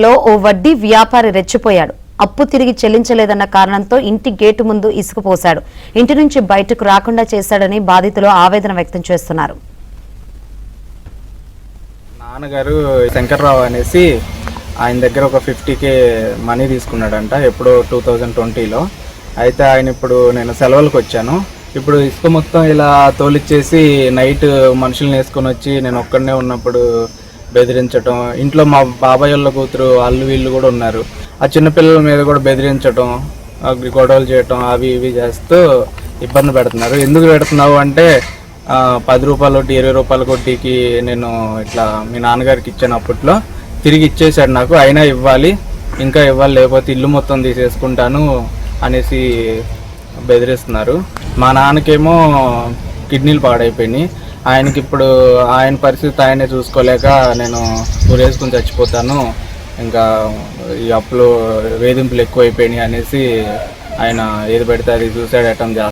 లో ఓ వడ్డీ వ్యాపారి రెచ్చిపోయాడు. అప్పు తిరిగి చెల్లించలేదన్న కారణంతో ఇంటి గేటు ముందు ఇసుక పోశాడు. ఇంటి నుంచి బయటకు రాకుండా చేశాడని బాధితులు ఆవేదన వ్యక్తం చేస్తున్నారు. నాన్నగారు శంకర్రావు అనేసి ఆయన దగ్గర ఒక 50K మనీ తీసుకున్నాడంట ఎప్పుడో 2020లో. అయితే ఆయన ఇప్పుడు నేను సెలవులకు వచ్చాను. ఇప్పుడు ఇసుక మొత్తం ఇలా తోలిచ్చేసి నైట్ మనుషుల్ని వేసుకొని వచ్చి నేను ఒక్కడనే ఉన్నప్పుడు బెదిరించటం, ఇంట్లో మా బాబాయ్ వాళ్ళ కూతురు వాళ్ళు వీళ్ళు కూడా ఉన్నారు, ఆ చిన్నపిల్లల మీద కూడా బెదిరించటం, గొడవలు చేయటం అవి ఇవి చేస్తూ ఇబ్బంది పెడుతున్నారు. ఎందుకు పెడుతున్నావు అంటే 10 రూపాయలు వడ్డీ 20 రూపాయల వడ్డీకి నేను ఇట్లా మీ నాన్నగారికి ఇచ్చాను, అప్పట్లో తిరిగి ఇచ్చేసాడు నాకు, అయినా ఇవ్వాలి, ఇంకా ఇవ్వాలి, లేకపోతే ఇల్లు మొత్తం తీసేసుకుంటాను అనేసి బెదిరిస్తున్నారు. మా నాన్నకేమో కిడ్నీలు పాడైపోయినాయి. ఆయనకి ఇప్పుడు ఆయన పరిస్థితి ఆయనే చూసుకోలేక నేను ఊరేసుకుని చచ్చిపోతాను, ఇంకా ఈ అప్పులు వేధింపులు ఎక్కువైపోయినాయి అనేసి ఆయన ఏది పెడితే అది సూసైడ్ అటెంప్ట్ చేస్తారు.